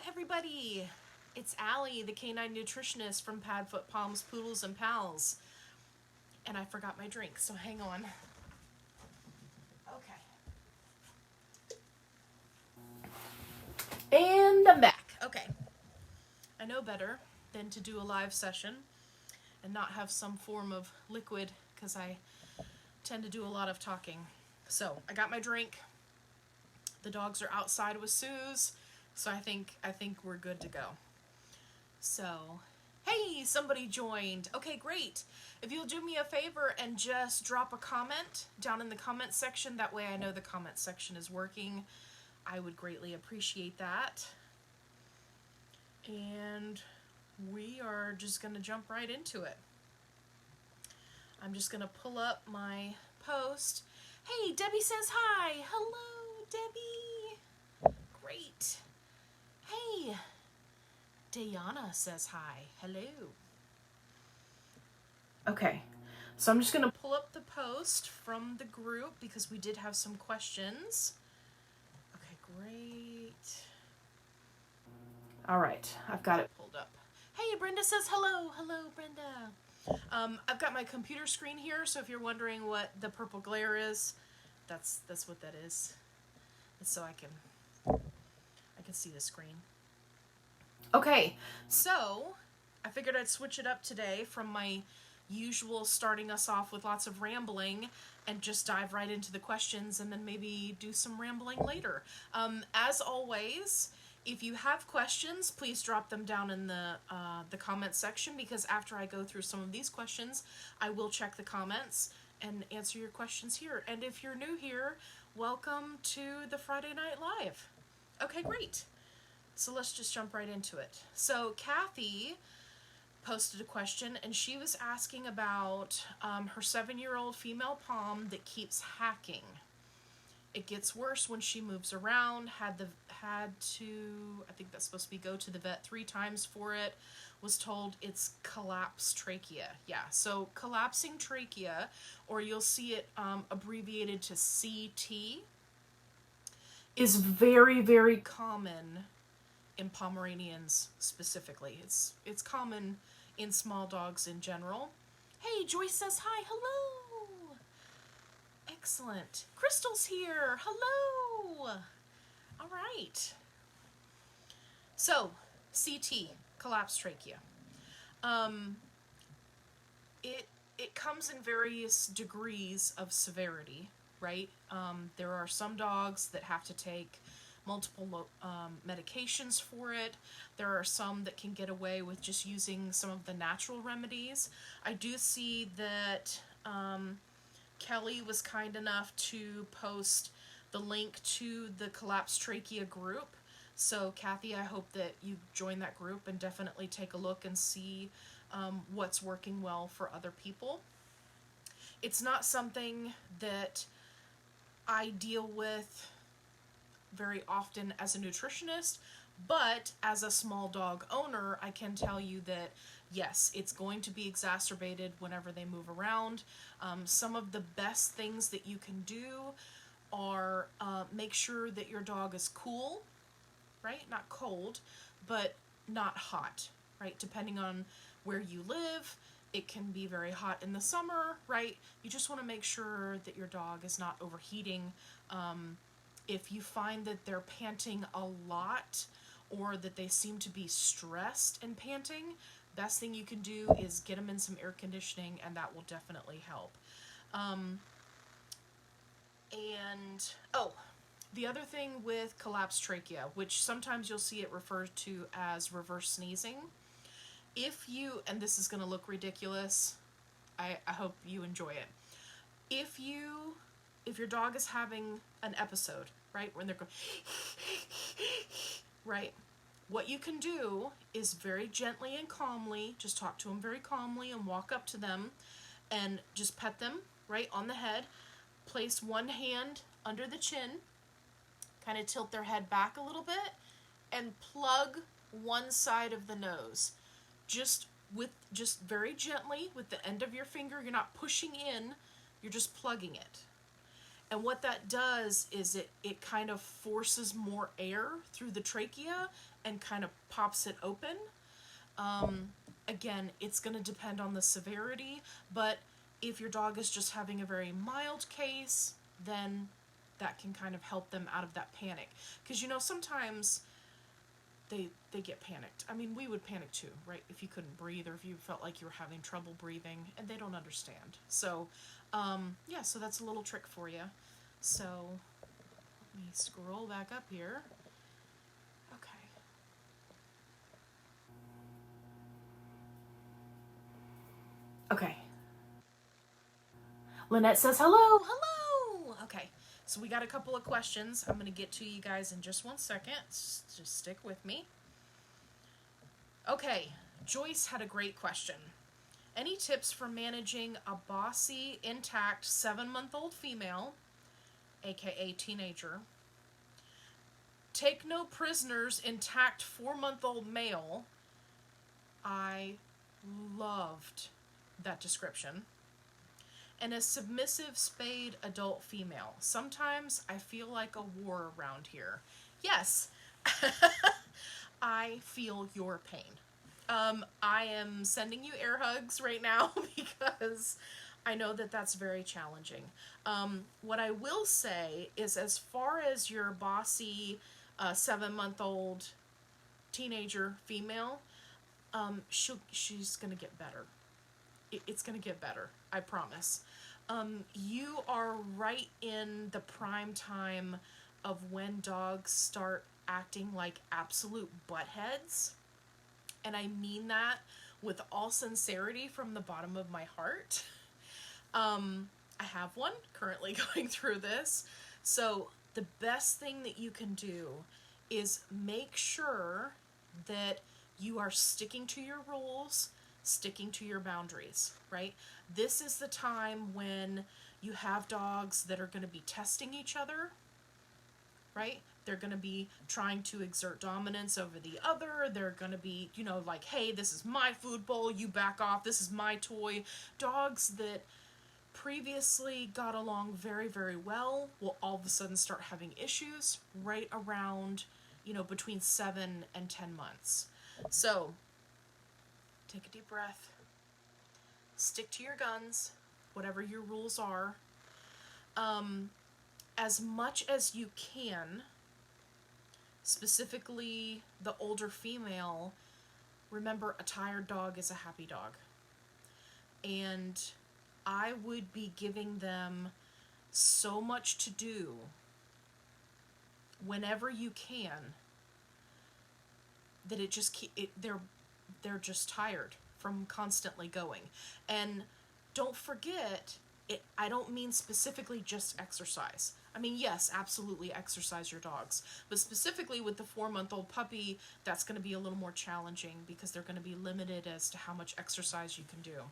everybody! It's Allie, the Canine Nutritionist from Padfoot Palms, Poodles, and Pals. And I forgot my drink, so hang on. Okay. And I'm back. Okay. I know better than to do a live session and not have some form of liquid, because I tend to do a lot of talking. So, I got my drink. The dogs are outside with Suze, so I think we're good to go. So, hey, somebody joined. Okay, great. If you'll do me a favor and just drop a comment down in the comment section, that way I know the comment section is working, I would greatly appreciate that. And we are just going to jump right into it. I'm just going to pull up my post. Hey, Debbie says hi. Hello, Debbie. Great. Hey, Diana says hi. Hello. Okay, so I'm just going to pull up the post from the group because we did have some questions. Okay, great. All right, I've got it pulled up. Hey, Brenda says hello. Hello, Brenda. I've got my computer screen here, so if you're wondering what the purple glare is, that's what that is. It's so I can see the screen. Okay, so I figured I'd switch it up today from my usual starting us off with lots of rambling and just dive right into the questions and then maybe do some rambling later. As always, if you have questions, please drop them down in the comment section, because after I go through some of these questions, I will check the comments and answer your questions here. And if you're new here, welcome to the Friday Night Live. Okay, great. So let's just jump right into it. So Kathy posted a question, and she was asking about her 7-year-old female pom that keeps hacking. It gets worse when she moves around. Had to, I think that's supposed to be go to the vet 3 times for it. Was told it's collapsed trachea. Yeah, so collapsing trachea, or you'll see it abbreviated to CT, is very, very common in Pomeranians specifically. It's common in small dogs in general. Hey, Joyce says hi. Hello. Excellent. Crystal's here. Hello. All right. So, CT, collapsed trachea. It comes in various degrees of severity, right? There are some dogs that have to take multiple medications for it. There are some that can get away with just using some of the natural remedies. I do see that Kelly was kind enough to post the link to the collapsed trachea group. So Kathy, I hope that you join that group and definitely take a look and see what's working well for other people. It's not something that I deal with very often as a nutritionist, but as a small dog owner, I can tell you that yes, it's going to be exacerbated whenever they move around. Some of the best things that you can do are make sure that your dog is cool, right? Not cold, but not hot, right? Depending on where you live, it can be very hot in the summer, right? You just want to make sure that your dog is not overheating. If you find that they're panting a lot or that they seem to be stressed and panting, best thing you can do is get them in some air conditioning, and that will definitely help. The other thing with collapsed trachea, which sometimes you'll see it referred to as reverse sneezing, if you, and this is going to look ridiculous, I hope you enjoy it. If your dog is having an episode, right, when they're going, right, what you can do is very gently and calmly, just talk to them very calmly and walk up to them and just pet them right on the head, place one hand under the chin, kind of tilt their head back a little bit, and plug one side of the nose. Just very gently with the end of your finger. You're not pushing in, you're just plugging it. And what that does is it kind of forces more air through the trachea and kind of pops it open. Again, it's going to depend on the severity, but if your dog is just having a very mild case, then that can kind of help them out of that panic. Because, sometimes they get panicked. I mean, we would panic too, right? If you couldn't breathe or if you felt like you were having trouble breathing, and they don't understand. So, yeah, so that's a little trick for you. So, let me scroll back up here. Okay. Okay. Lynette says hello. Hello. Okay. So we got a couple of questions. I'm going to get to you guys in just 1 second. Just stick with me. Okay. Joyce had a great question. Any tips for managing a bossy, intact 7-month-old female, aka teenager? Take no prisoners, intact 4-month-old male. I loved that description. And a submissive spayed adult female. Sometimes I feel like a war around here. Yes, I feel your pain. I am sending you air hugs right now because I know that that's very challenging. What I will say is, as far as your bossy 7-month-old teenager female, she's going to get better. It's going to get better, I promise. You are right in the prime time of when dogs start acting like absolute buttheads. And I mean that with all sincerity from the bottom of my heart. I have one currently going through this. So the best thing that you can do is make sure that you are sticking to your rules, sticking to your boundaries, right? This is the time when you have dogs that are going to be testing each other, right? They're going to be trying to exert dominance over the other. They're going to be, like, hey, this is my food bowl, you back off, this is my toy. Dogs that previously got along very, very well will all of a sudden start having issues right around, between 7 and 10 months. So, take a deep breath. Stick to your guns, whatever your rules are. As much as you can, specifically the older female, remember, a tired dog is a happy dog. And I would be giving them so much to do whenever you can that they're just tired from constantly going. And don't forget, I don't mean specifically just exercise. I mean, yes, absolutely exercise your dogs. But specifically with the 4-month-old puppy, that's going to be a little more challenging because they're going to be limited as to how much exercise you can do.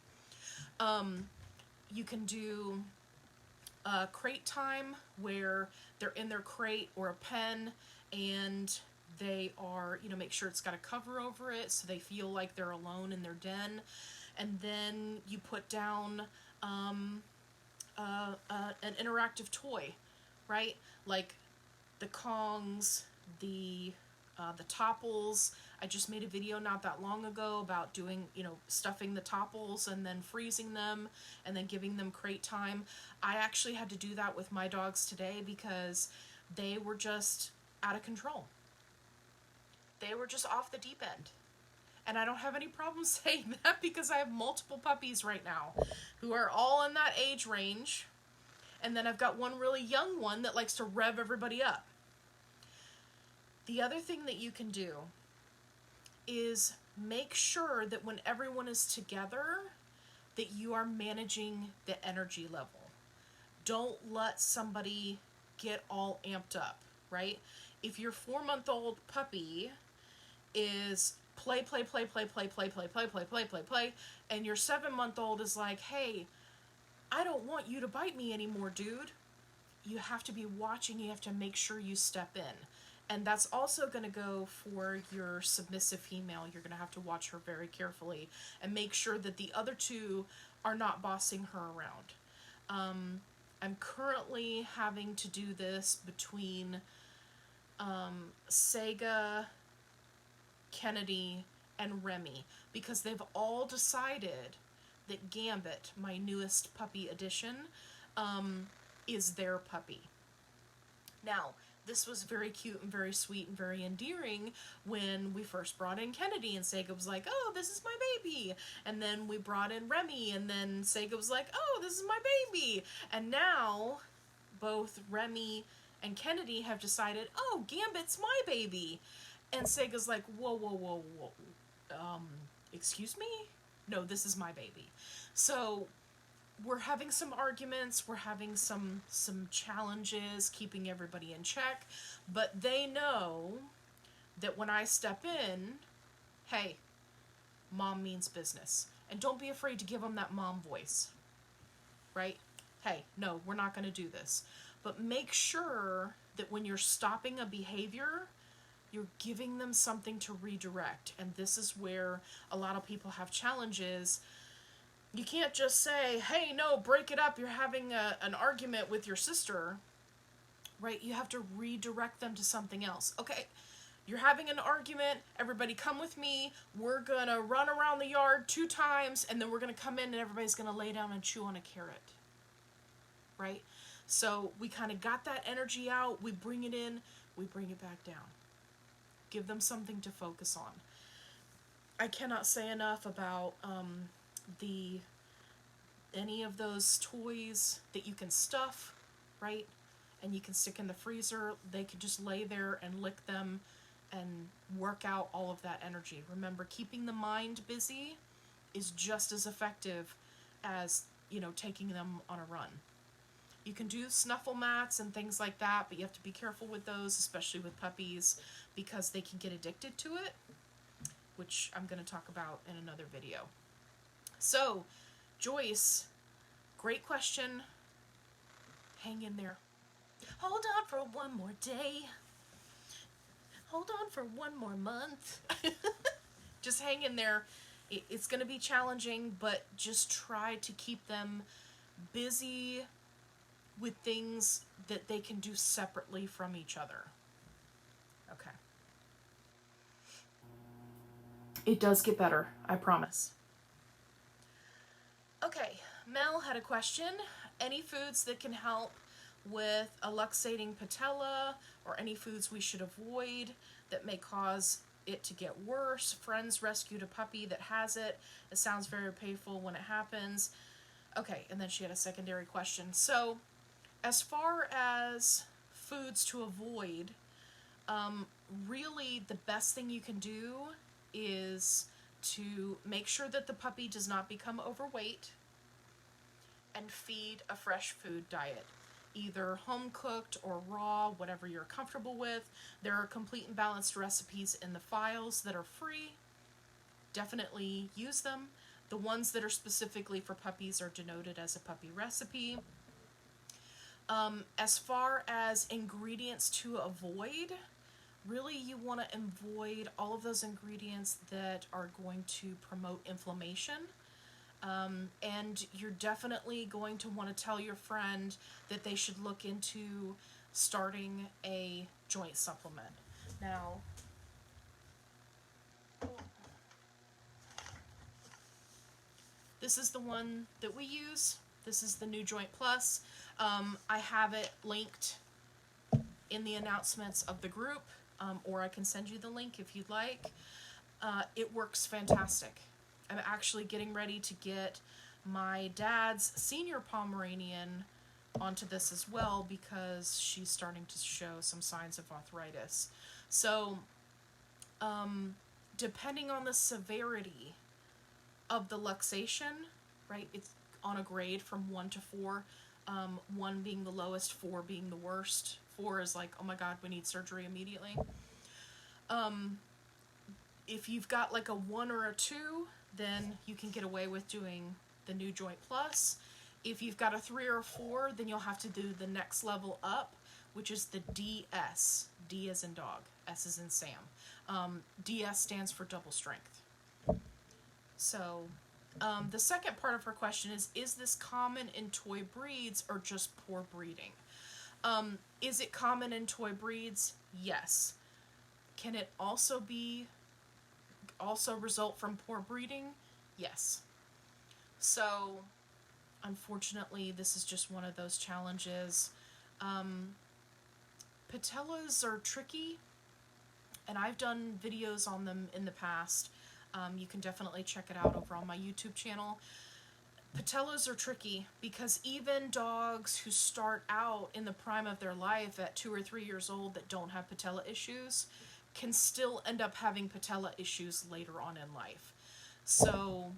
You can do crate time where they're in their crate or a pen and they are, make sure it's got a cover over it so they feel like they're alone in their den. And then you put down an interactive toy, right? Like the Kongs, the topples. I just made a video not that long ago about doing, stuffing the topples and then freezing them and then giving them crate time. I actually had to do that with my dogs today because they were just out of control. They were just off the deep end. And I don't have any problem saying that because I have multiple puppies right now who are all in that age range. And then I've got one really young one that likes to rev everybody up. The other thing that you can do is make sure that when everyone is together, that you are managing the energy level. Don't let somebody get all amped up, right? If your 4-month-old puppy is play, and your 7-month-old is like, hey, I don't want you to bite me anymore, dude. You have to be watching, you have to make sure you step in. And that's also going to go for your submissive female. You're going to have to watch her very carefully and make sure that the other two are not bossing her around. I'm currently having to do this between Sega, Kennedy, and Remy, because they've all decided that Gambit, my newest puppy addition, is their puppy. Now, this was very cute and very sweet and very endearing when we first brought in Kennedy, and Sega was like, oh, this is my baby. And then we brought in Remy, and then Sega was like, oh, this is my baby. And now, both Remy and Kennedy have decided, oh, Gambit's my baby. And Sega's like, whoa, whoa, whoa, whoa. Excuse me? No, this is my baby. So we're having some arguments, we're having some challenges, keeping everybody in check, but they know that when I step in, hey, mom means business. And don't be afraid to give them that mom voice, right? Hey, no, we're not going to do this. But make sure that when you're stopping a behavior, you're giving them something to redirect. And this is where a lot of people have challenges. You can't just say, hey, no, break it up, you're having an argument with your sister, right? You have to redirect them to something else. Okay, you're having an argument, everybody come with me, we're gonna run around the yard 2 times, and then we're gonna come in and everybody's gonna lay down and chew on a carrot, right? So we kind of got that energy out, we bring it in, we bring it back down. Give them something to focus on. I cannot say enough about any of those toys that you can stuff, right? And you can stick in the freezer. They could just lay there and lick them and work out all of that energy. Remember, keeping the mind busy is just as effective as, taking them on a run. You can do snuffle mats and things like that, but you have to be careful with those, especially with puppies, because they can get addicted to it, which I'm going to talk about in another video. So, Joyce, great question. Hang in there. Hold on for one more day. Hold on for one more month. Just hang in there. It's going to be challenging, but just try to keep them busy with things that they can do separately from each other. Okay. It does get better, I promise. Okay, Mel had a question. Any foods that can help with a luxating patella, or any foods we should avoid that may cause it to get worse? Friends rescued a puppy that has it. It sounds very painful when it happens. Okay, and then she had a secondary question. So, as far as foods to avoid, really the best thing you can do is to make sure that the puppy does not become overweight and feed a fresh food diet, either home cooked or raw, whatever you're comfortable with. There are complete and balanced recipes in the files that are free. Definitely use them. The ones that are specifically for puppies are denoted as a puppy recipe. As far as ingredients to avoid, really you want to avoid all of those ingredients that are going to promote inflammation. And you're definitely going to want to tell your friend that they should look into starting a joint supplement. Now, this is the one that we use. This is the New Joint Plus. I have it linked in the announcements of the group, or I can send you the link if you'd like. It works fantastic. I'm actually getting ready to get my dad's senior Pomeranian onto this as well, because she's starting to show some signs of arthritis. So, depending on the severity of the luxation, right, it's on a grade from 1 to 4, 1 being the lowest, 4 being the worst. 4 is like, oh my god, we need surgery immediately. If you've got like a 1 or a 2, then you can get away with doing the New Joint Plus. If you've got a 3 or a 4, then you'll have to do the next level up, which is the DS. D as in dog, S as in Sam. DS stands for double strength. So The second part of her question is this common in toy breeds or just poor breeding? Is it common in toy breeds? Yes. Can it also result from poor breeding? Yes. So, unfortunately, this is just one of those challenges. Patellas are tricky, and I've done videos on them in the past. You can definitely check it out over on my YouTube channel. Patellas are tricky because even dogs who start out in the prime of their life at 2 or 3 years old that don't have patella issues can still end up having patella issues later on in life. So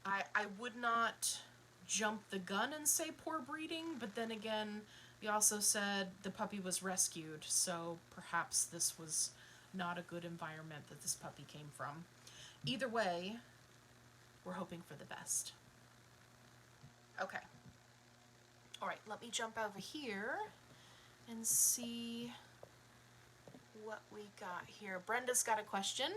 I would not jump the gun and say poor breeding, but then again, we also said the puppy was rescued, so perhaps this was not a good environment that this puppy came from. Either way, we're hoping for the best. Okay. All right, let me jump over here and see what we got here. Brenda's got a question.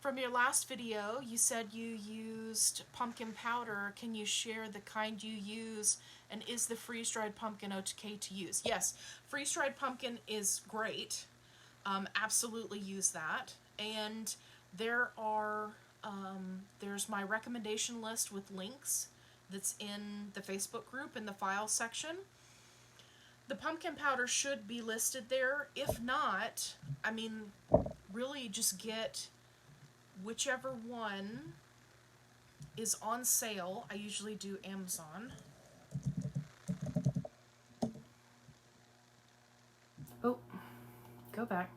From your last video, you said you used pumpkin powder. Can you share the kind you use, and is the freeze-dried pumpkin okay to use? Yes, freeze-dried pumpkin is great. Absolutely use that. And there are, there's my recommendation list with links that's in the Facebook group in the files section. The pumpkin powder should be listed there. If not, I mean, really just get whichever one is on sale. I usually do Amazon. Oh, go back.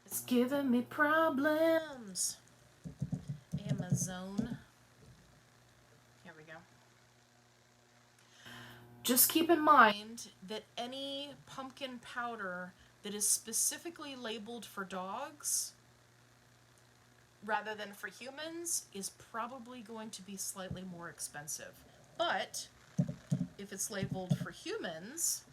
It's giving me problems. Amazon. Here we go. Just keep in mind that any pumpkin powder that is specifically labeled for dogs rather than for humans is probably going to be slightly more expensive. But if it's labeled for humans,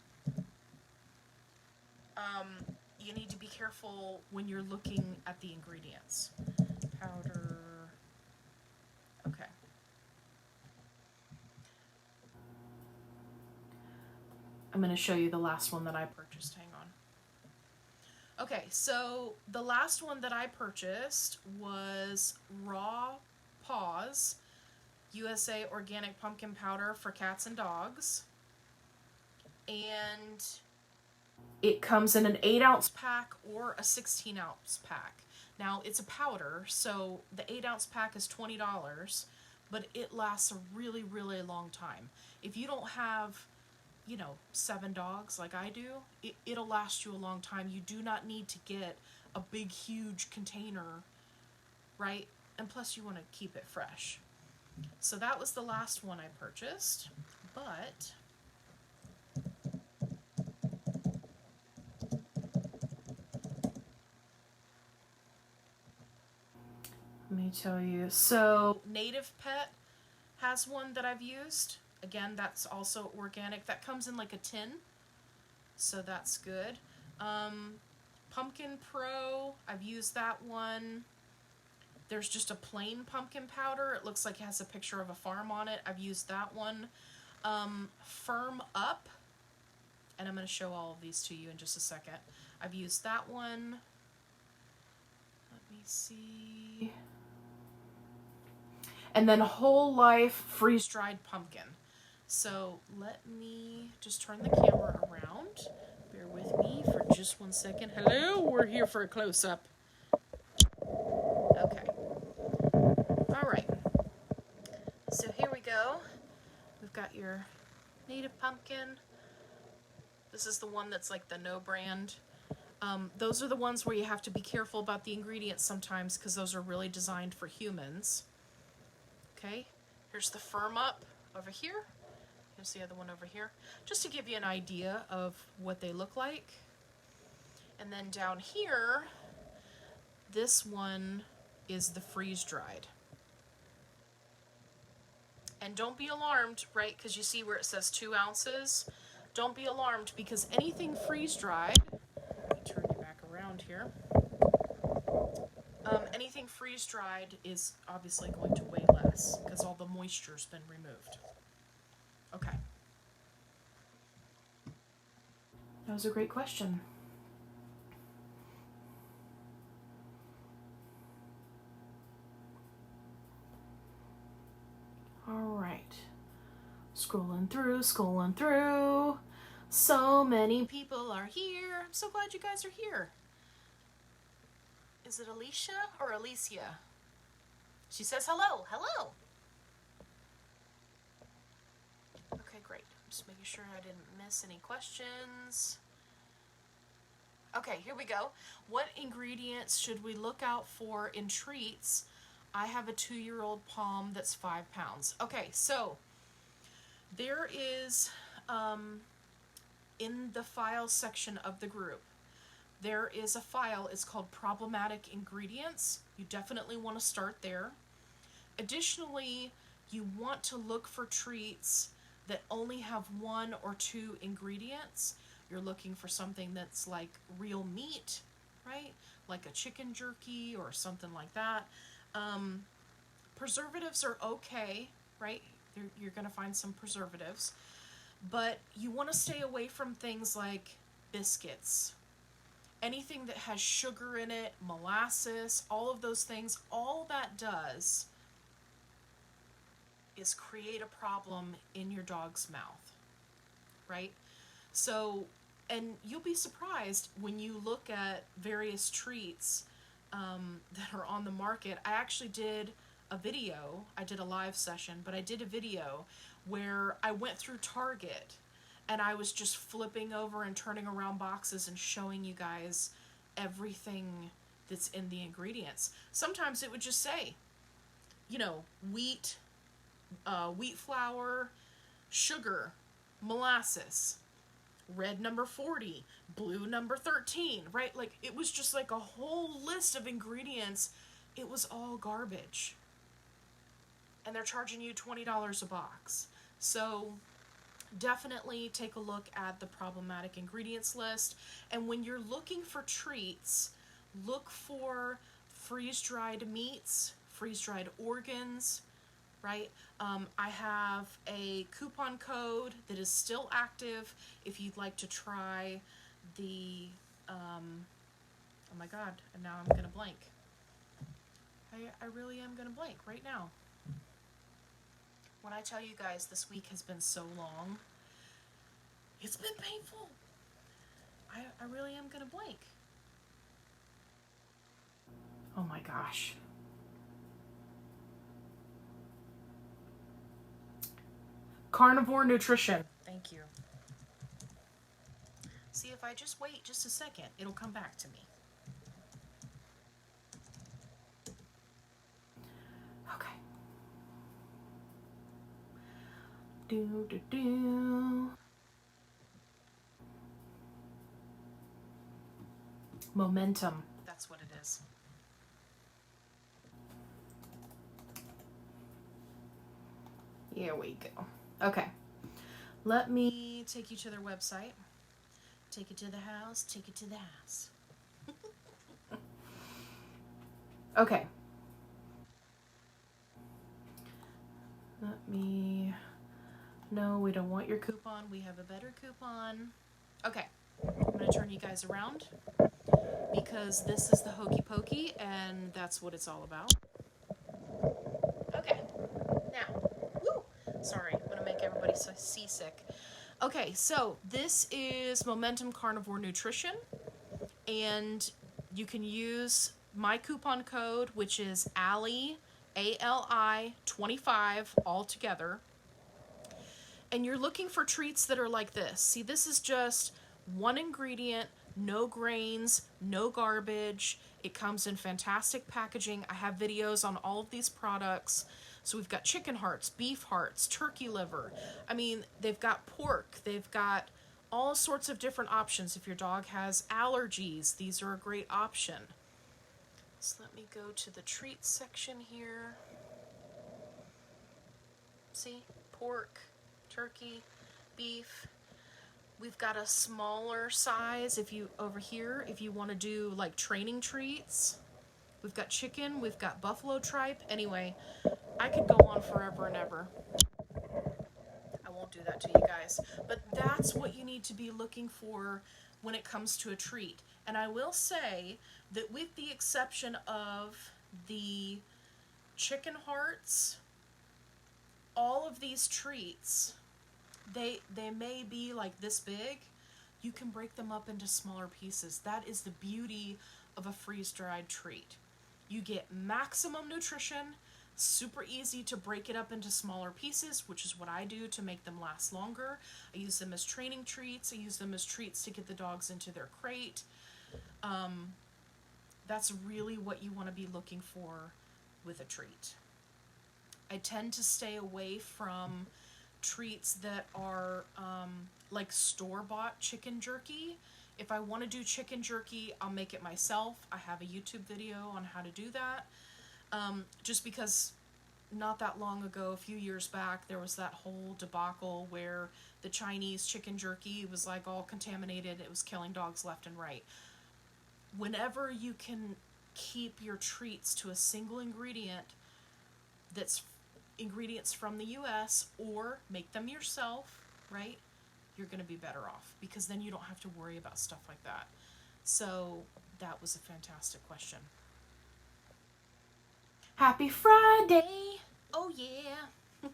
you need to be careful when you're looking at the ingredients. Powder. Okay. I'm going to show you the last one that I purchased. Hang on. Okay, so the last one that I purchased was Raw Paws USA Organic Pumpkin Powder for cats and dogs. And it comes in an 8-ounce pack or a 16-ounce pack. Now, it's a powder, so the 8-ounce pack is $20, but it lasts a really, really long time. If you don't have, 7 dogs like I do, it'll last you a long time. You do not need to get a big, huge container, right? And plus, you want to keep it fresh. So that was the last one I purchased, but let me tell you. So Native Pet has one that I've used. Again, that's also organic. That comes in like a tin, so that's good. Pumpkin Pro, I've used that one. There's just a plain pumpkin powder. It looks like it has a picture of a farm on it. I've used that one. Firm Up, and I'm going to show all of these to you in just a second. I've used that one. Let me see. And then Whole Life Freeze-Dried Pumpkin. So let me just turn the camera around. Bear with me for just 1 second. Hello, we're here for a close-up. Okay. All right. So here we go. We've got your native pumpkin. This is the one that's like the no brand. Those are the ones where you have to be careful about the ingredients sometimes because those are really designed for humans. Okay, here's the Firm Up over here. Here's the other one over here. Just to give you an idea of what they look like. And then down here, this one is the freeze-dried. And don't be alarmed, right, because you see where it says 2 ounces. Don't be alarmed because anything freeze-dried, let me turn you back around here. Anything freeze-dried is obviously going to weigh less because all the moisture's been removed. Okay. That was a great question. All right. Scrolling through. So many people are here. I'm so glad you guys are here. Is it Alicia or Alicia? She says hello. Hello. Okay, great. I'm just making sure I didn't miss any questions. Okay, here we go. What ingredients should we look out for in treats? I have a 2-year-old Pom that's 5 pounds. Okay, so there is, in the files section of the group, there is a file. It's called Problematic Ingredients. You definitely want to start there. Additionally, you want to look for treats that only have 1 or 2 ingredients. You're looking for something that's like real meat, right? Like a chicken jerky or something like that. Preservatives are okay, right? You're going to find some preservatives. But you want to stay away from things like biscuits. Anything that has sugar in it, molasses, all of those things, all that does is create a problem in your dog's mouth, right? So, and you'll be surprised when you look at various treats that are on the market. I actually did a video, I did a live session, but I did a video where I went through Target and I was just flipping over and turning around boxes and showing you guys everything that's in the ingredients. Sometimes it would just say, you know, wheat flour, sugar, molasses, red number 40, blue number 13, right? Like, it was just like a whole list of ingredients. It was all garbage. And they're charging you $20 a box. So definitely take a look at the problematic ingredients list. And when you're looking for treats, look for freeze-dried meats, freeze-dried organs, right? I have a coupon code that is still active if you'd like to try the, oh my god, and now I'm gonna blank. I really am gonna blank right now. When I tell you guys this week has been so long, it's been painful. I really am gonna blank. Oh my gosh. Carnivore Nutrition. Thank you. See, if I just wait just a second, it'll come back to me. Okay. Momentum. That's what it is. Here we go. Okay. Let me take you to their website. Take it to the house. Take it to the house. Okay. Let me... No, we don't want your coupon. We have a better coupon. Okay. I'm going to turn you guys around because this is the Hokey Pokey and that's what it's all about. Okay. Now, woo! Sorry, I'm going to make everybody seasick. Okay, so this is Momentum Carnivore Nutrition, and you can use my coupon code, which is ALI, ALI 25, all together. And you're looking for treats that are like this. See, this is just one ingredient, no grains, no garbage. It comes in fantastic packaging. I have videos on all of these products. So we've got chicken hearts, beef hearts, turkey liver. I mean, they've got pork. They've got all sorts of different options. If your dog has allergies, these are a great option. So let me go to the treats section here. See, pork, turkey, beef. We've got a smaller size over here if you want to do like training treats. We've got chicken, we've got buffalo tripe. Anyway, I could go on forever and ever. I won't do that to you guys. But that's what you need to be looking for when it comes to a treat. And I will say that with the exception of the chicken hearts, all of these treats, they may be like this big. You can break them up into smaller pieces. That is the beauty of a freeze-dried treat. You get maximum nutrition, super easy to break it up into smaller pieces, which is what I do to make them last longer. I use them as training treats. I use them as treats to get the dogs into their crate. That's really what you want to be looking for with a treat. I tend to stay away from treats that are like store-bought chicken jerky. If I want to do chicken jerky, I'll make it myself. I have a YouTube video on how to do that. Just because not that long ago, a few years back, there was that whole debacle where the Chinese chicken jerky was like all contaminated. It was killing dogs left and right. Whenever you can keep your treats to a single ingredient that's ingredients from the US, or make them yourself, right? You're going to be better off, because then you don't have to worry about stuff like that. So that was a fantastic question. Happy Friday! Oh yeah!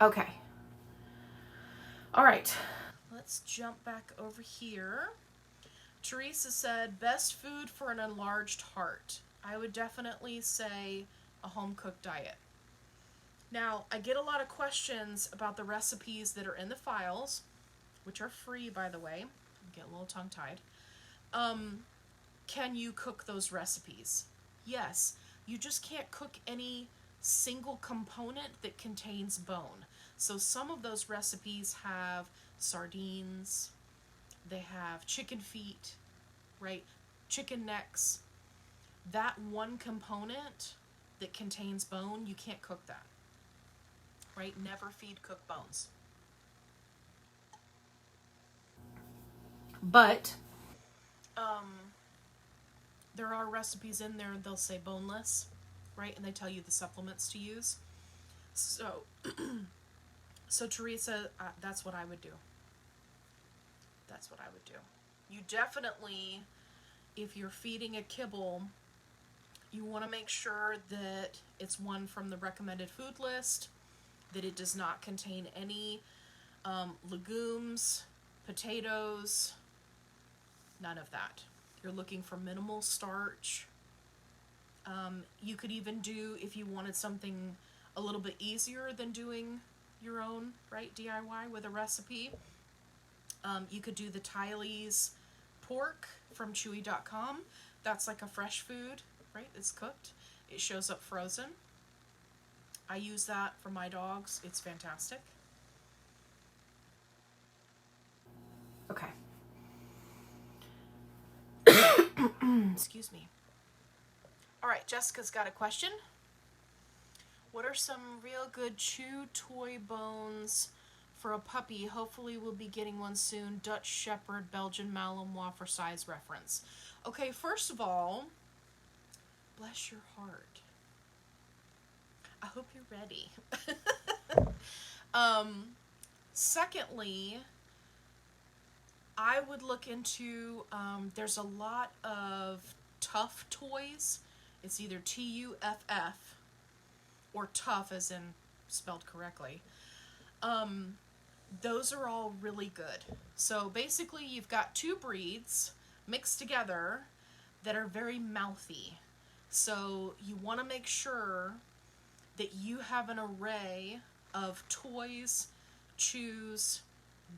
Okay. All right. Let's jump back over here. Teresa said, best food for an enlarged heart. I would definitely say a home-cooked diet. Now, I get a lot of questions about the recipes that are in the files, which are free, by the way. I get a little tongue-tied. Can you cook those recipes? Yes. You just can't cook any single component that contains bone. So some of those recipes have sardines, they have chicken feet, right? Chicken necks. That one component that contains bone, you can't cook that, right? Never feed cooked bones. But there are recipes in there, they'll say boneless, right? And they tell you the supplements to use. So, so Teresa, that's what I would do. That's what I would do. You definitely, if you're feeding a kibble, you want to make sure that it's one from the recommended food list, that it does not contain any legumes, potatoes, none of that. You're looking for minimal starch. You could even do, if you wanted something a little bit easier than doing your own, right, DIY with a recipe, you could do the Tylee's pork from Chewy.com. That's like a fresh food, right? It's cooked. It shows up frozen. I use that for my dogs. It's fantastic. Okay. Excuse me. All right, Jessica's got a question. What are some real good chew toy bones for a puppy? Hopefully we'll be getting one soon. Dutch Shepherd, Belgian Malinois for size reference. Okay, first of all, bless your heart. I hope you're ready. Secondly, I would look into, there's a lot of Tough toys. It's either Tuff or tough as in spelled correctly. Those are all really good. So basically you've got two breeds mixed together that are very mouthy. So you want to make sure that you have an array of toys, chews,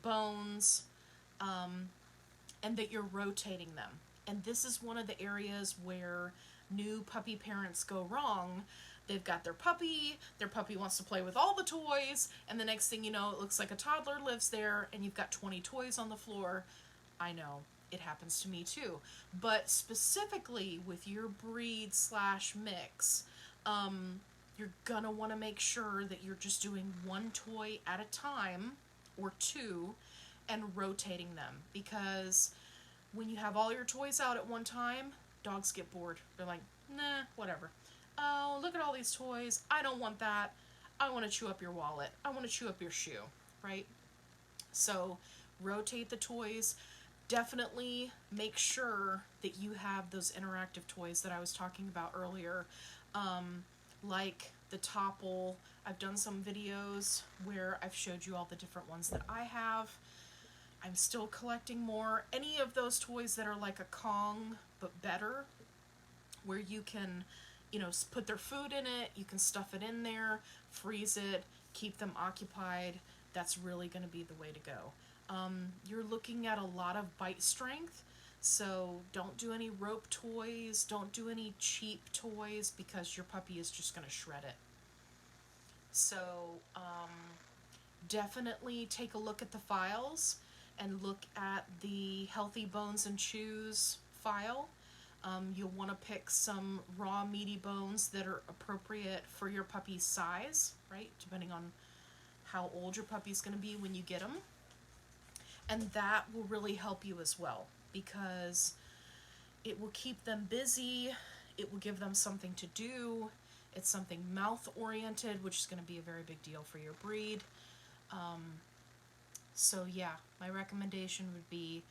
bones, and that you're rotating them. And this is one of the areas where new puppy parents go wrong. They've got their puppy wants to play with all the toys, and the next thing you know, it looks like a toddler lives there, and you've got 20 toys on the floor. I know, it happens to me too. But specifically with your breed / mix, you're gonna want to make sure that you're just doing one toy at a time, or two, and rotating them, because when you have all your toys out at one time, dogs get bored. They're like, nah, whatever. Oh, look at all these toys. I don't want that. I want to chew up your wallet. I want to chew up your shoe, right? So rotate the toys. Definitely make sure that you have those interactive toys that I was talking about earlier, like the topple. I've done some videos where I've showed you all the different ones that I have. I'm still collecting more. Any of those toys that are like a Kong, but better, where you can, you know, put their food in it, you can stuff it in there, freeze it, keep them occupied. That's really going to be the way to go. You're looking at a lot of bite strength, so don't do any rope toys, don't do any cheap toys, because your puppy is just going to shred it. So definitely take a look at the files and look at the Healthy Bones and Chews file. You'll want to pick some raw meaty bones that are appropriate for your puppy's size, right? Depending on how old your puppy's going to be when you get them. And that will really help you as well, because it will keep them busy, it will give them something to do, it's something mouth oriented, which is going to be a very big deal for your breed. So yeah, my recommendation would be,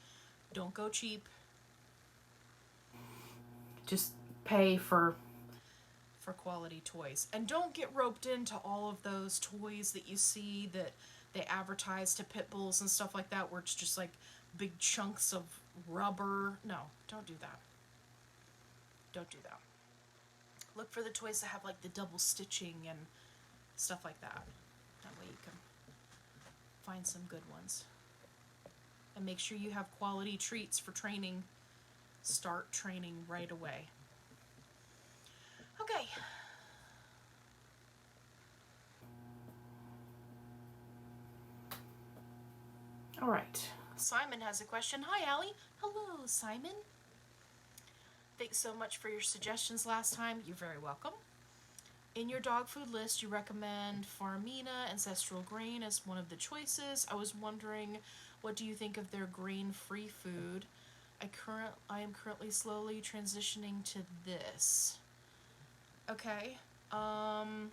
don't go cheap. Just pay for quality toys. And don't get roped into all of those toys that you see that they advertise to pit bulls and stuff like that, where it's just like big chunks of rubber. No, don't do that. Don't do that. Look for the toys that have like the double stitching and stuff like that. That way you can find some good ones. And make sure you have quality treats for training. Start training right away. Okay. All right. Simon has a question. Hi, Allie. Hello, Simon. Thanks so much for your suggestions last time. You're very welcome. In your dog food list, you recommend Farmina Ancestral Grain as one of the choices. I was wondering, what do you think of their grain-free food? I am currently slowly transitioning to this. Okay. Hang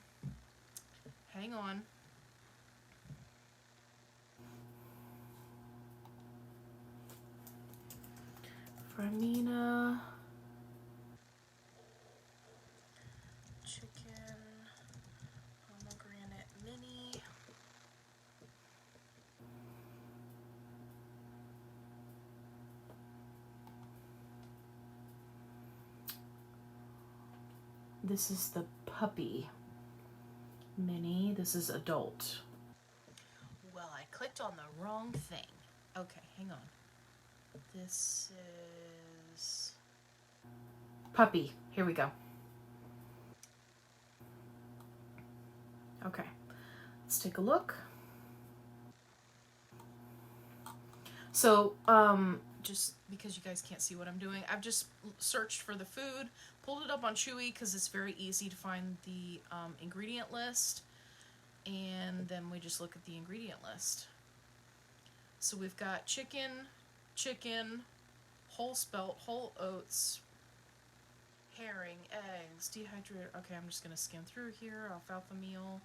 on. Farmina. Chicken. Pomegranate mini. This is the puppy mini. This is adult. Well, I clicked on the wrong thing. Okay, hang on. This is puppy. Here we go. Okay, let's take a look. So, just because you guys can't see what I'm doing, I've just searched for the food, pulled it up on Chewy because it's very easy to find the ingredient list, and then we just look at the ingredient list. So we've got chicken, whole spelt, whole oats, herring, eggs, dehydrated. Okay, I'm just gonna skim through here. Alfalfa meal.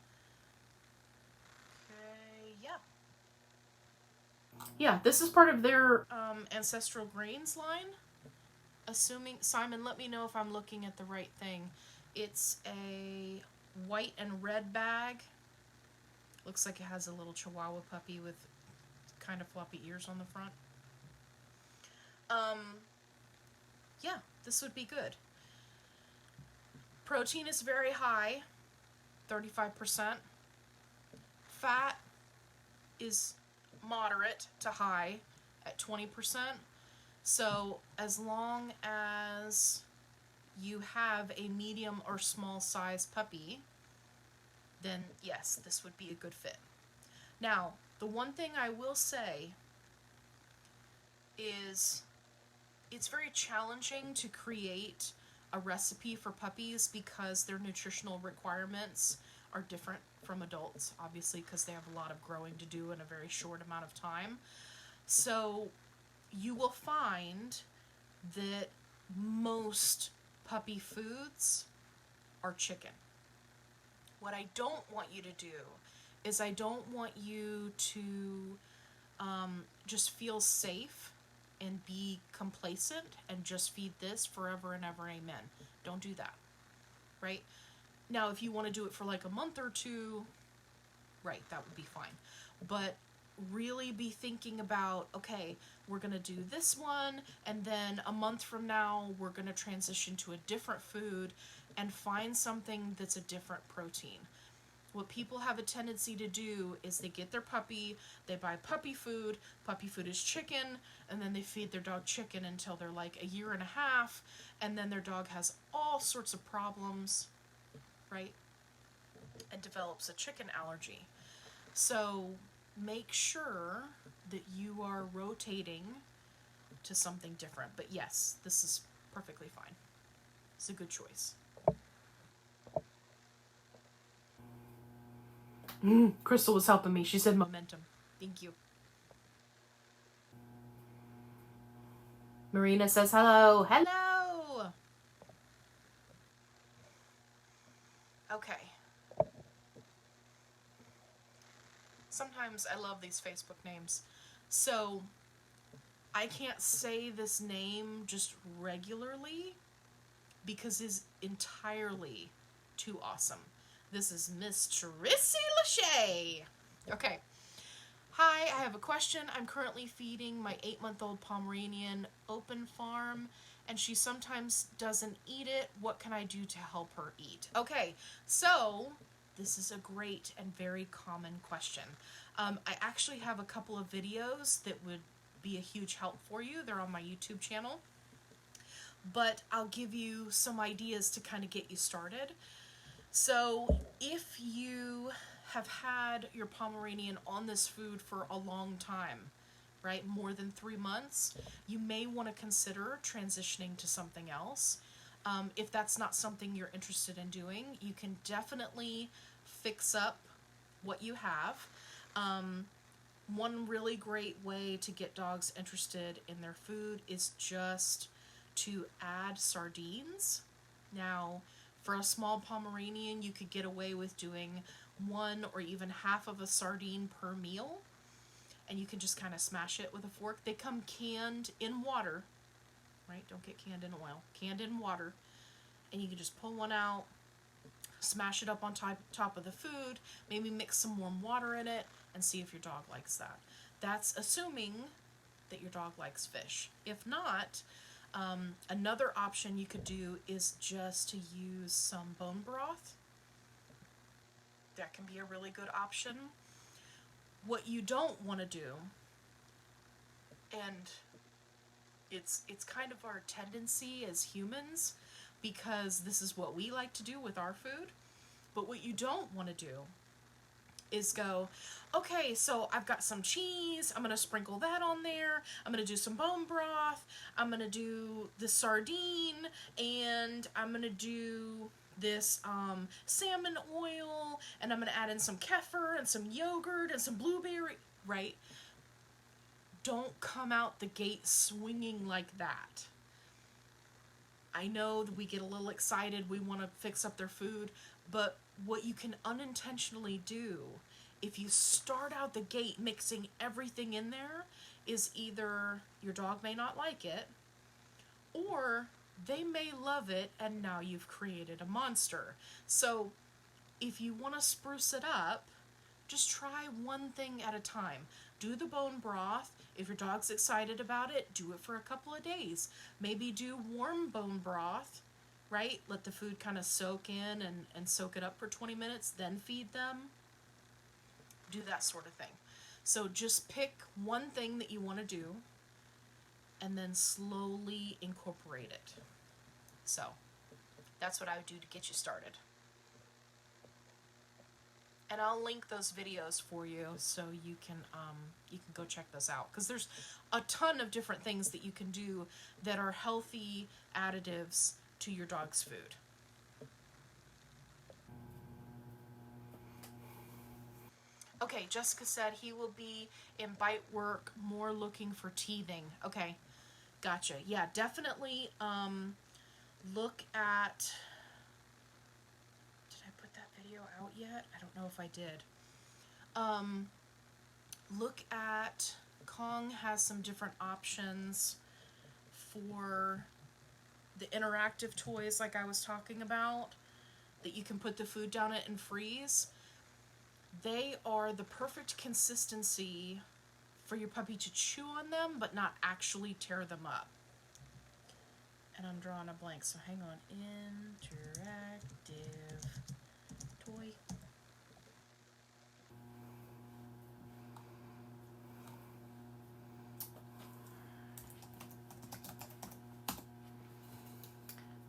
Okay, yeah. Yeah, this is part of their Ancestral Grains line. Assuming, Simon, let me know if I'm looking at the right thing. It's a white and red bag. Looks like it has a little Chihuahua puppy with kind of floppy ears on the front. Yeah, this would be good. Protein is very high, 35%. Fat is moderate to high at 20%. So as long as you have a medium or small size puppy, then yes, this would be a good fit. Now, the one thing I will say is it's very challenging to create a recipe for puppies because their nutritional requirements are different from adults, obviously, because they have a lot of growing to do in a very short amount of time. So you will find that most puppy foods are chicken. What I don't want you to do is I don't want you to just feel safe and be complacent and just feed this forever and ever, amen. Don't do that, right? Now, if you want to do it for like a month or two, right, that would be fine. But really be thinking about, okay, we're going to do this one, and then a month from now, we're going to transition to a different food and find something that's a different protein. What people have a tendency to do is they get their puppy, they buy puppy food is chicken, and then they feed their dog chicken until they're like a year and a half, and then their dog has all sorts of problems, right? And develops a chicken allergy. So make sure that you are rotating to something different. But yes, this is perfectly fine. It's a good choice. Crystal was helping me. She said momentum. Thank you. Marina says hello. Hello! Okay. Sometimes I love these Facebook names. So, I can't say this name just regularly because it's entirely too awesome. This is Miss Trissy Lachey. Okay. Hi, I have a question. I'm currently feeding my 8-month-old Pomeranian open farm, and she sometimes doesn't eat it. What can I do to help her eat? Okay, so this is a great and very common question. I actually have a couple of videos that would be a huge help for you. They're on my YouTube channel. But I'll give you some ideas to kind of get you started. So if you have had your Pomeranian on this food for a long time, right, more than 3 months, you may want to consider transitioning to something else. If that's not something you're interested in doing, you can definitely fix up what you have. One really great way to get dogs interested in their food is just to add sardines. Now, for a small Pomeranian, you could get away with doing 1 or even half of a sardine per meal, and you can just kind of smash it with a fork. They come canned in water, right? Don't get canned in oil. Canned in water, and you can just pull one out, smash it up on top of the food, maybe mix some warm water in it, and see if your dog likes that. That's assuming that your dog likes fish. If not, another option you could do is just to use some bone broth. That can be a really good option. What you don't want to do, and it's kind of our tendency as humans, because this is what we like to do with our food, but what you don't want to do is go, okay, so I've got some cheese, I'm going to sprinkle that on there, I'm going to do some bone broth, I'm going to do the sardine, and I'm going to do this salmon oil, and I'm going to add in some kefir and some yogurt and some blueberry, right? Don't come out the gate swinging like that. I know that we get a little excited, we want to fix up their food, but what you can unintentionally do if you start out the gate mixing everything in there is either your dog may not like it, or they may love it and now you've created a monster. So if you want to spruce it up, just try one thing at a time. Do the bone broth. If your dog's excited about it, do it for a couple of days. Maybe do warm bone broth, right? Let the food kind of soak in and soak it up for 20 minutes, then feed them. Do that sort of thing. So just pick one thing that you want to do and then slowly incorporate it. So that's what I would do to get you started. And I'll link those videos for you so you can go check those out, because there's a ton of different things that you can do that are healthy additives to your dog's food. Okay, Jessica said he will be in bite work, more looking for teething. Okay, gotcha. Yeah, definitely look at... Did I put that video out yet? I don't know if I did. Look at... Kong has some different options for the interactive toys like I was talking about that you can put the food down it and freeze. They are the perfect consistency for your puppy to chew on them but not actually tear them up. And I'm drawing a blank, so hang on. Interactive toy.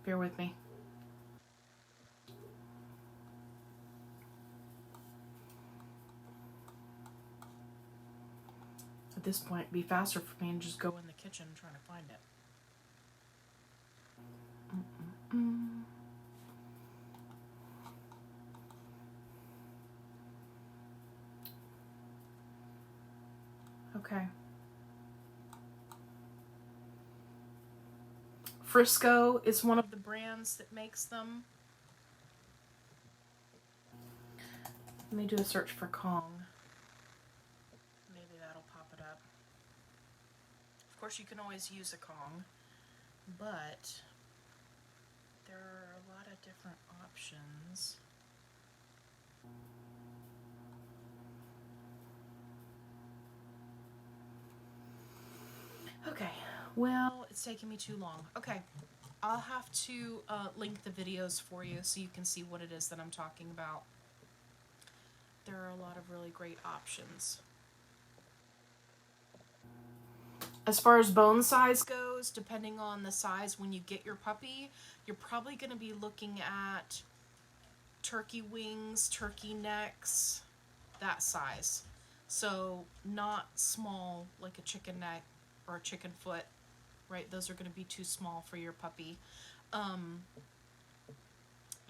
Bear with me. At this point, it'd be faster for me to just go in the kitchen trying to find it. Okay. Frisco is one of the brands that makes them. Let me do a search for Kong. Maybe that'll pop it up. Of course, you can always use a Kong, but there are a lot of different options. Okay, well, it's taking me too long. Okay, I'll have to link the videos for you so you can see what it is that I'm talking about. There are a lot of really great options. As far as bone size goes, depending on the size when you get your puppy, you're probably going to be looking at turkey wings, turkey necks, that size. So not small like a chicken neck or a chicken foot, right? Those are going to be too small for your puppy.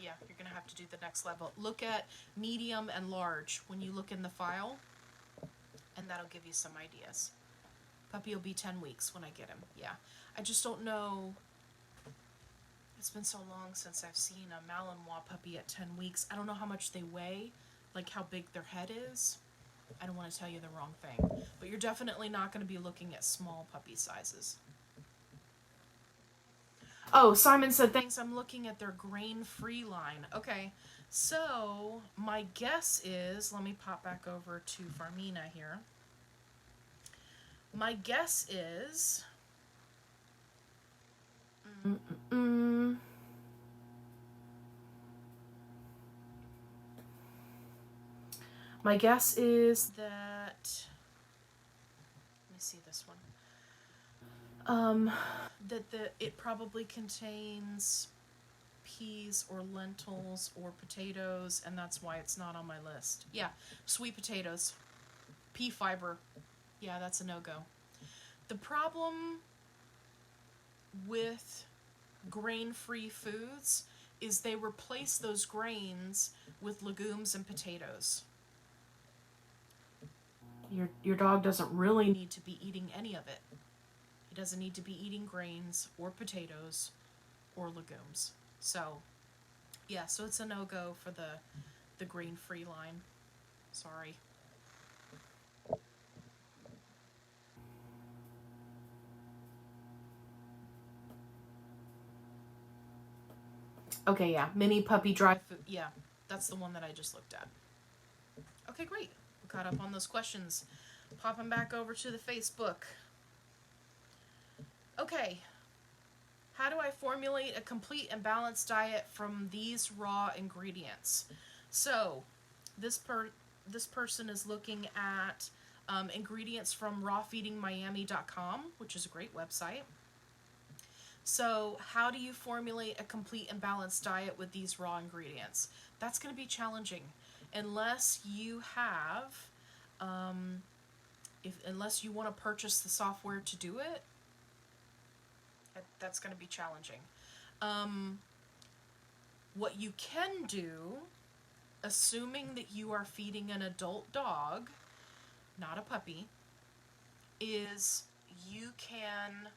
Yeah, you're going to have to do the next level. Look at medium and large when you look in the file, and that'll give you some ideas. Puppy will be 10 weeks when I get him. Yeah, I just don't know. It's been so long since I've seen a Malinois puppy at 10 weeks. I don't know how much they weigh, like how big their head is. I don't want to tell you the wrong thing. But you're definitely not going to be looking at small puppy sizes. Oh, Simon said, thanks, I'm looking at their grain-free line. Okay, so my guess is, let me pop back over to Farmina here. My guess is... My guess is that... Let me see this one. That it probably contains peas or lentils or potatoes, and that's why it's not on my list. Yeah, sweet potatoes. Pea fiber. Yeah, that's a no-go. The problem with grain-free foods is they replace those grains with legumes and potatoes. Your dog doesn't really need to be eating any of it. He doesn't need to be eating grains or potatoes or legumes. So, yeah, so it's a no-go for the grain-free line. Sorry. Okay, yeah, mini puppy dry food. Yeah, that's the one that I just looked at. Okay, great. We caught up on those questions. Popping back over to the Facebook. Okay. How do I formulate a complete and balanced diet from these raw ingredients? So, this person is looking at ingredients from rawfeedingmiami.com, which is a great website. So, how do you formulate a complete and balanced diet with these raw ingredients? That's going to be challenging unless you have, unless you want to purchase the software to do it. That's going to be challenging. What you can do assuming that you are feeding an adult dog, not a puppy, is you can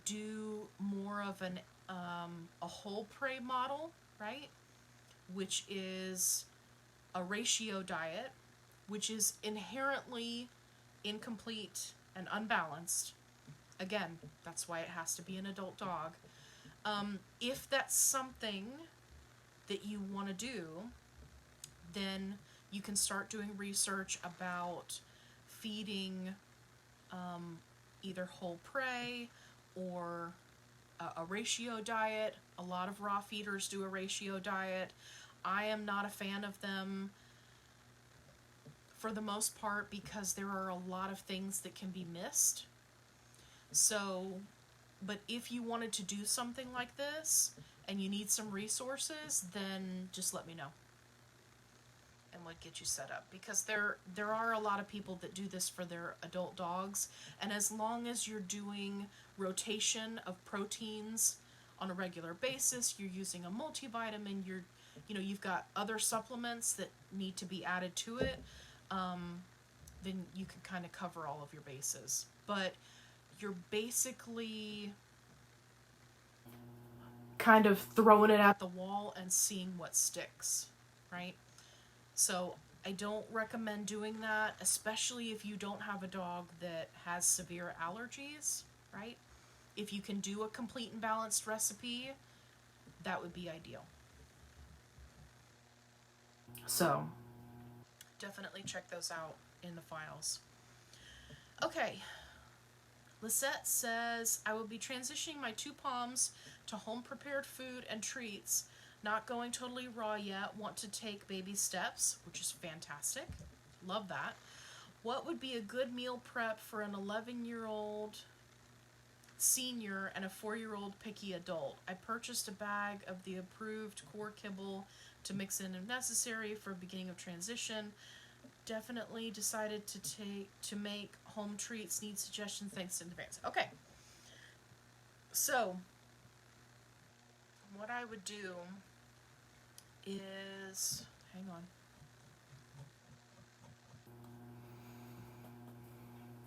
do more of a whole prey model, right? Which is a ratio diet, which is inherently incomplete and unbalanced. Again, that's why it has to be an adult dog. If that's something that you want to do, then you can start doing research about feeding either whole prey or a ratio diet. A lot of raw feeders do a ratio diet. I am not a fan of them for the most part because there are a lot of things that can be missed. So, but if you wanted to do something like this and you need some resources, then just let me know and we'll get you set up, because there are a lot of people that do this for their adult dogs, and as long as you're doing rotation of proteins on a regular basis, you're using a multivitamin, you've got other supplements that need to be added to it, then you can kind of cover all of your bases. But you're basically kind of throwing it at the wall and seeing what sticks, right? So I don't recommend doing that, especially if you don't have a dog that has severe allergies, right? If you can do a complete and balanced recipe, that would be ideal. So definitely check those out in the files. Okay. Lisette says, I will be transitioning my 2 Poms to home prepared food and treats. Not going totally raw yet. Want to take baby steps, which is fantastic. Love that. What would be a good meal prep for an 11-year-old senior and a 4-year-old picky adult? I purchased a bag of the approved core kibble to mix in if necessary for beginning of transition. Definitely decided to make home treats. Need suggestions. Thanks in advance. Okay. So, what I would do is, hang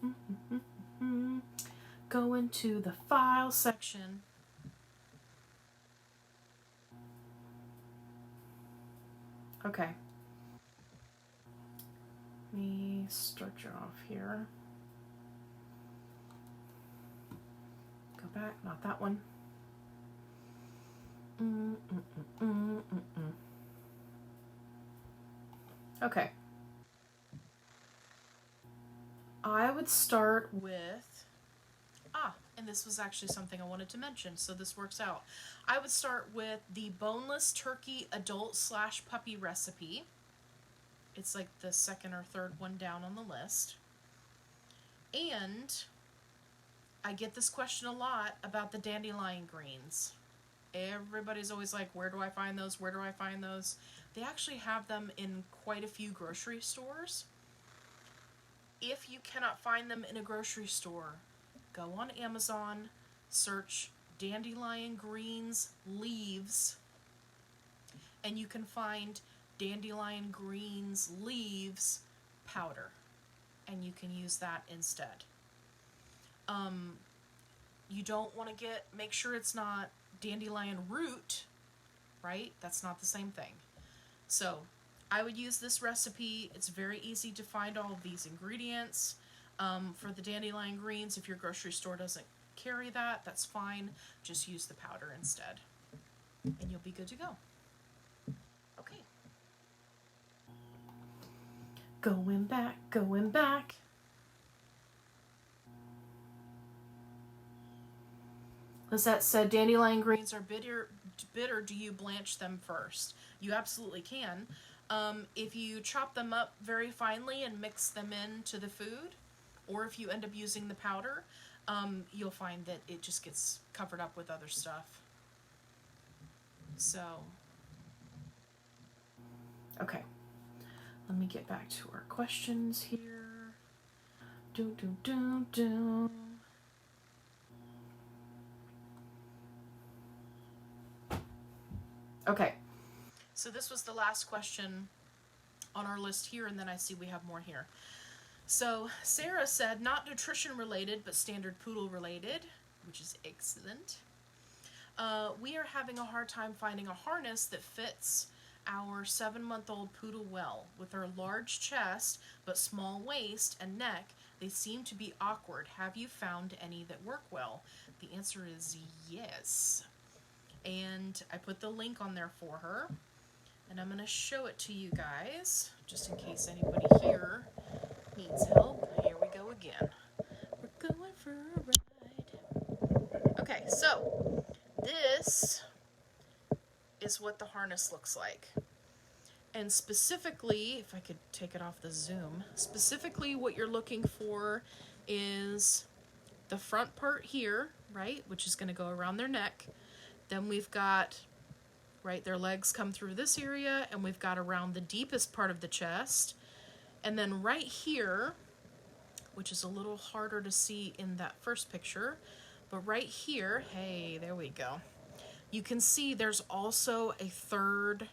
on. Go into the file section. Okay. Let me start you off here. Go back, not that one. Okay. I would start with, and this was actually something I wanted to mention, so this works out. I would start with the boneless turkey adult/puppy recipe. It's like the second or third one down on the list. And I get this question a lot about the dandelion greens. Everybody's always like, where do I find those? Where do I find those? They actually have them in quite a few grocery stores. If you cannot find them in a grocery store, go on Amazon, search Dandelion Greens leaves, and you can find Dandelion Greens leaves powder, and you can use that instead. You don't want to make sure it's not dandelion root, right? That's not the same thing. So I would use this recipe. It's very easy to find all of these ingredients. For the dandelion greens, if your grocery store doesn't carry that, that's fine. Just use the powder instead, and you'll be good to go. Okay. Going back. Lisette said, dandelion greens are bitter. Do you blanch them first? You absolutely can. If you chop them up very finely and mix them into the food, or if you end up using the powder, you'll find that it just gets covered up with other stuff. So, okay. Let me get back to our questions here. Okay. So this was the last question on our list here, and then I see we have more here. So Sarah said, not nutrition related, but standard poodle related, which is excellent. We are having a hard time finding a harness that fits our 7-month-old poodle well. With her large chest, but small waist and neck, they seem to be awkward. Have you found any that work well? The answer is yes. And I put the link on there for her. And I'm going to show it to you guys, just in case anybody here needs help. Here we go again. We're going for a ride. Okay, so this is what the harness looks like. And specifically, if I could take it off the zoom, specifically what you're looking for is the front part here, right, which is going to go around their neck. Then we've got, right, their legs come through this area, and we've got around the deepest part of the chest. And then right here, which is a little harder to see in that first picture, but right here, hey, there we go. You can see there's also a third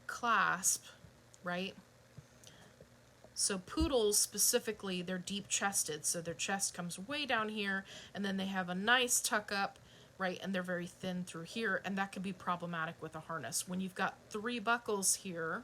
clasp, right? So poodles specifically, they're deep chested, so their chest comes way down here, and then they have a nice tuck up, right, and they're very thin through here, and that can be problematic with a harness. When you've got 3 buckles here,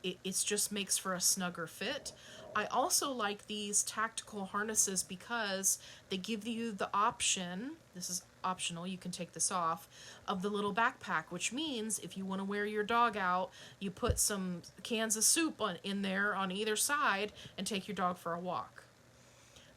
it just makes for a snugger fit. I also like these tactical harnesses because they give you the option, this is optional, you can take this off, of the little backpack, which means if you want to wear your dog out, you put some cans of soup in there on either side and take your dog for a walk.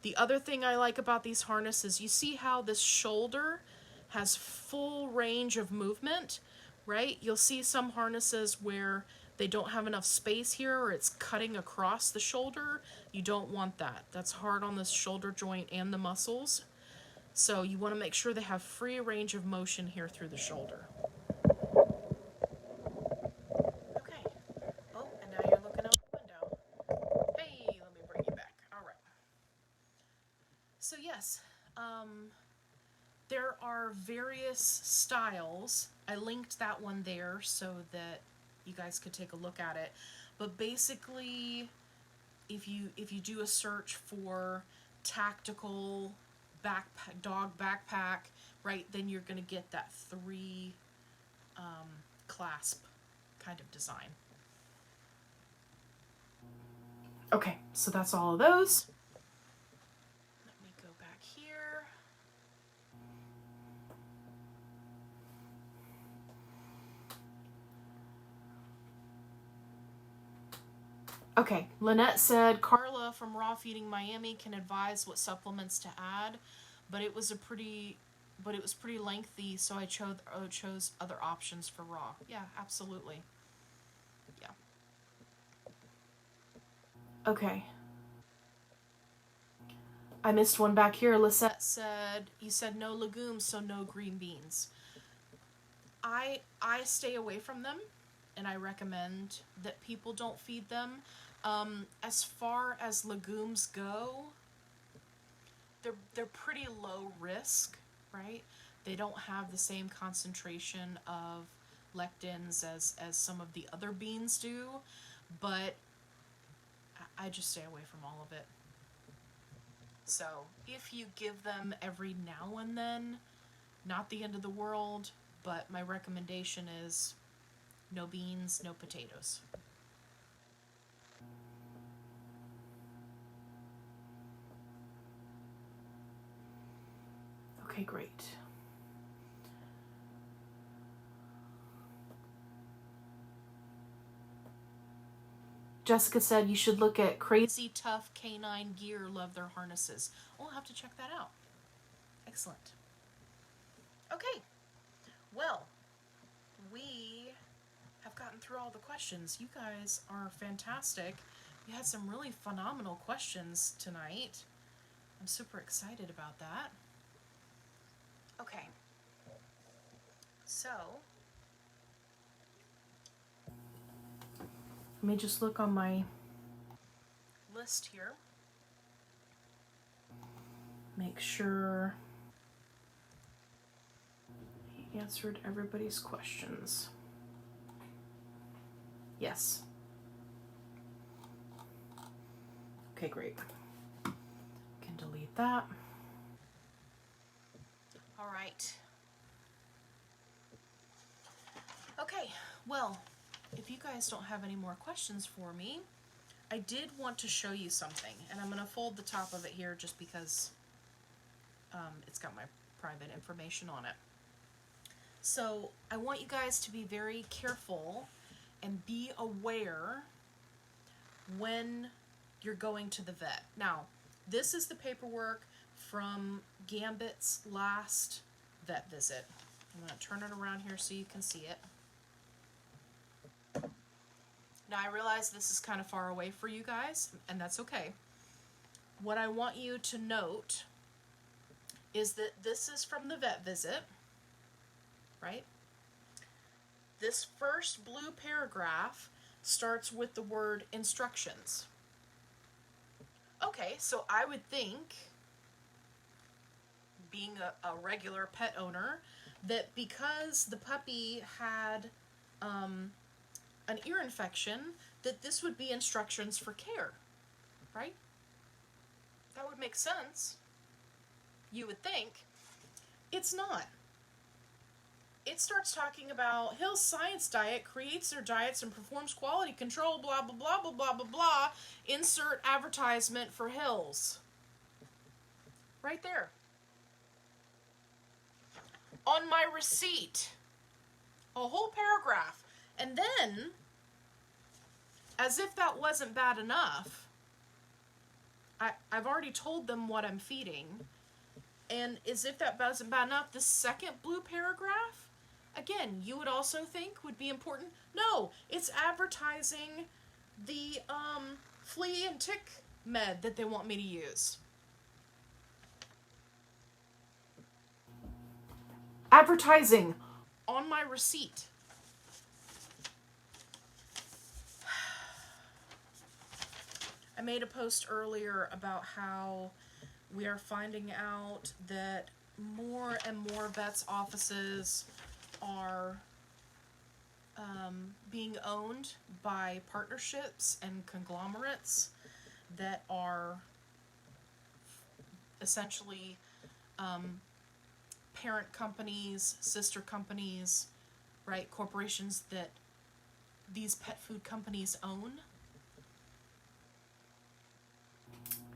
The other thing I like about these harnesses, you see how this shoulder has full range of movement, right? You'll see some harnesses where they don't have enough space here, or it's cutting across the shoulder. You don't want that. That's hard on the shoulder joint and the muscles. So you want to make sure they have free range of motion here through the shoulder. Okay. Oh, and now you're looking out the window. Hey, let me bring you back. All right. So yes, there are various styles. I linked that one there so that you guys could take a look at it. But basically, if you do a search for tactical dog backpack, right, then you're going to get that 3 clasp kind of design. Okay, so that's all of those. Let me go back here. Okay, Lynette said, Carla from Raw Feeding Miami can advise what supplements to add, but it was pretty lengthy, so I chose other options for raw. Yeah, absolutely. Yeah. Okay. I missed one back here. Lisette said, you said no legumes, so no green beans. I stay away from them, and I recommend that people don't feed them. As far as legumes go, they're pretty low risk, right? They don't have the same concentration of lectins as some of the other beans do, but I just stay away from all of it. So if you give them every now and then, not the end of the world, but my recommendation is no beans, no potatoes. Okay, great. Jessica said you should look at Crazy Tough Canine Gear. Love their harnesses. We'll have to check that out. Excellent. Okay. Well, we have gotten through all the questions. You guys are fantastic. You had some really phenomenal questions tonight. I'm super excited about that. Okay. So, let me just look on my list here. Make sure. answered everybody's questions. Yes. Okay, great. Can delete that. All right. Okay, well, if you guys don't have any more questions for me, I did want to show you something, and I'm going to fold the top of it here just because it's got my private information on it. So I want you guys to be very careful and be aware when you're going to the vet. Now, this is the paperwork from Gambit's last vet visit. I'm going to turn it around here so you can see it. Now, I realize this is kind of far away for you guys, and that's okay. What I want you to note is that this is from the vet visit, right? This first blue paragraph starts with the word instructions. Okay, so I would think, being a regular pet owner, that because the puppy had an ear infection, that this would be instructions for care, right? That would make sense. You would think. It's not. It starts talking about Hill's Science Diet creates their diets and performs quality control, blah, blah, blah, blah, blah, blah, blah. Insert advertisement for Hill's. Right there. On my receipt. A whole paragraph. And then, as if that wasn't bad enough, I've already told them what I'm feeding. And as if that wasn't bad enough, the second blue paragraph, again, you would also think would be important. No, it's advertising the flea and tick med that they want me to use. Advertising on my receipt. I made a post earlier about how we are finding out that more and more vets' offices are being owned by partnerships and conglomerates that are essentially parent companies, sister companies, right? Corporations that these pet food companies own.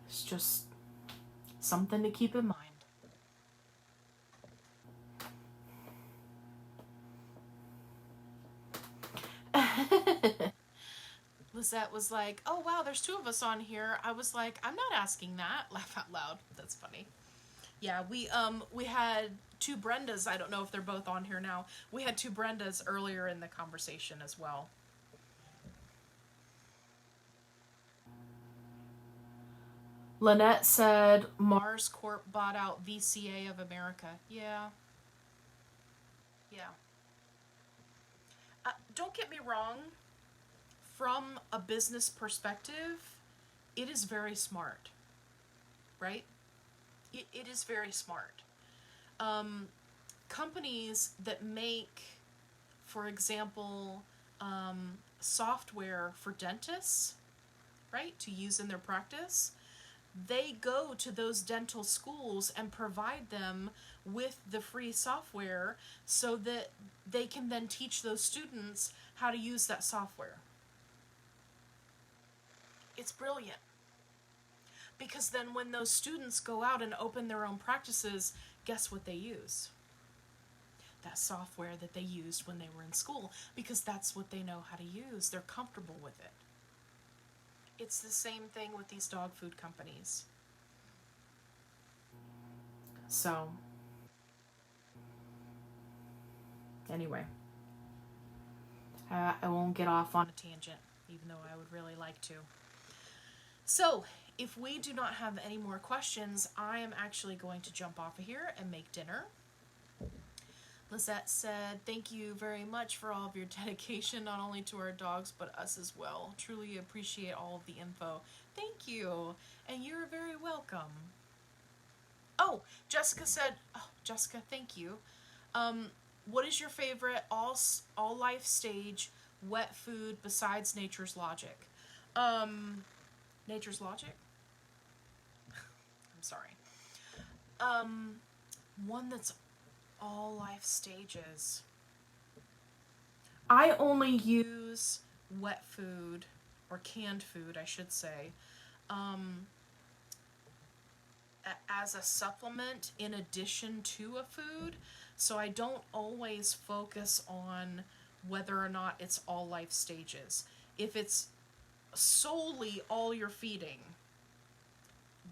It's just something to keep in mind. Lisette was like, oh wow, there's two of us on here. I was like, I'm not asking that. Laugh out loud. That's funny. Yeah, we had two Brendas. I don't know if they're both on here now. We had two Brendas earlier in the conversation as well. Lynette said Mars Corp bought out VCA of America. Yeah. Yeah. Don't get me wrong. From a business perspective, it is very smart. Right? It is very smart. Companies that make, for example, software for dentists, right, to use in their practice, they go to those dental schools and provide them with the free software so that they can then teach those students how to use that software. It's brilliant. Because then when those students go out and open their own practices, guess what they use? That software that they used when they were in school, because that's what they know how to use. They're comfortable with it. It's the same thing with these dog food companies. So, anyway, I won't get off on a tangent, even though I would really like to. So, if we do not have any more questions, I am actually going to jump off of here and make dinner. Lisette said, thank you very much for all of your dedication, not only to our dogs, but us as well. Truly appreciate all of the info. Thank you. And you're very welcome. Oh, Jessica said, oh, Jessica, thank you. What is your favorite all life stage wet food besides Nature's Logic? Nature's Logic? I'm sorry. One that's all life stages. I only use wet food, or canned food, I should say, as a supplement in addition to a food. So I don't always focus on whether or not it's all life stages. If it's solely all you're feeding,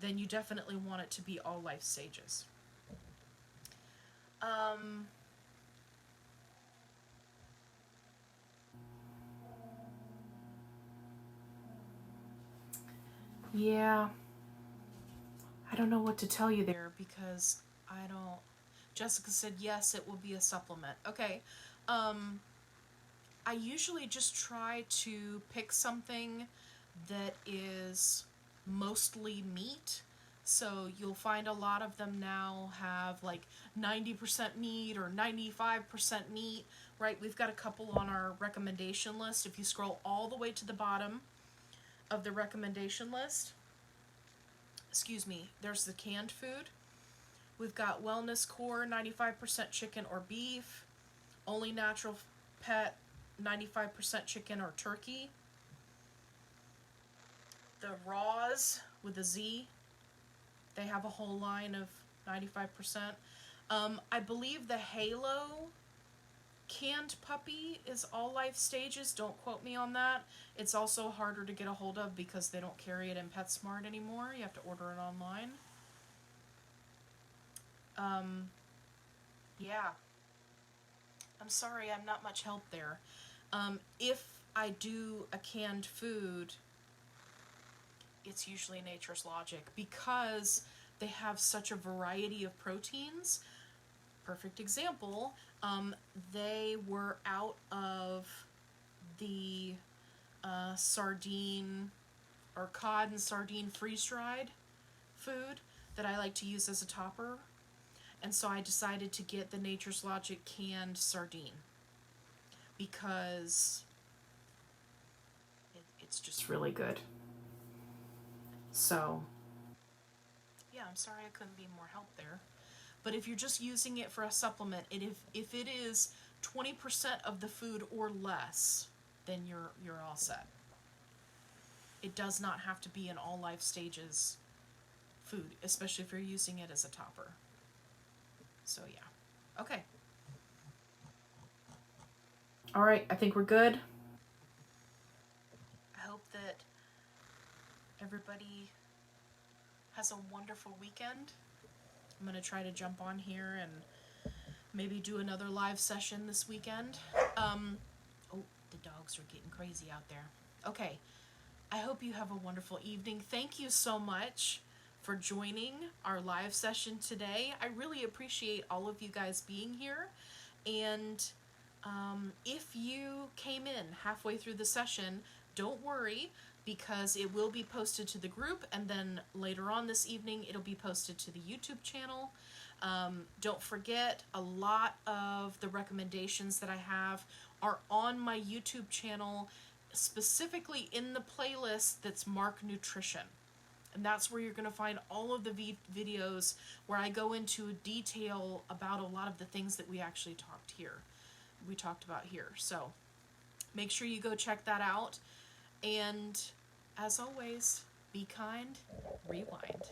then you definitely want it to be all life stages. Yeah, I don't know what to tell you there because I don't. Jessica said yes, it will be a supplement. Okay. I usually just try to pick something that is mostly meat. So you'll find a lot of them now have like 90% meat or 95% meat, right? We've got a couple on our recommendation list. If you scroll all the way to the bottom of the recommendation list, there's the canned food. We've got Wellness Core, 95% chicken or beef. Only Natural Pet, 95% chicken or turkey. The Raws with a Z, they have a whole line of 95%. I believe the Halo canned puppy is all life stages. Don't quote me on that. It's also harder to get a hold of because they don't carry it in PetSmart anymore. You have to order it online. Yeah. I'm sorry, I'm not much help there. If I do a canned food, it's usually Nature's Logic because they have such a variety of proteins. Perfect example, they were out of the sardine or cod and sardine freeze-dried food that I like to use as a topper. And so I decided to get the Nature's Logic canned sardine because it's just really good. So, yeah, I'm sorry I couldn't be more help there. But if you're just using it for a supplement, and if it is 20% of the food or less, then you're all set. It does not have to be an all life stages food, especially if you're using it as a topper. So yeah. Okay. All right, I think we're good. I hope that everybody has a wonderful weekend. I'm going to try to jump on here and maybe do another live session this weekend. Oh, the dogs are getting crazy out there. Okay, I hope you have a wonderful evening. Thank you so much for joining our live session today. I really appreciate all of you guys being here. And if you came in halfway through the session, don't worry, because it will be posted to the group, and then later on this evening it'll be posted to the YouTube channel. Don't forget, a lot of the recommendations that I have are on my YouTube channel, specifically in the playlist that's marked Nutrition. And that's where you're going to find all of the videos where I go into detail about a lot of the things that we actually talked about here. So make sure you go check that out. And as always, be kind, rewind.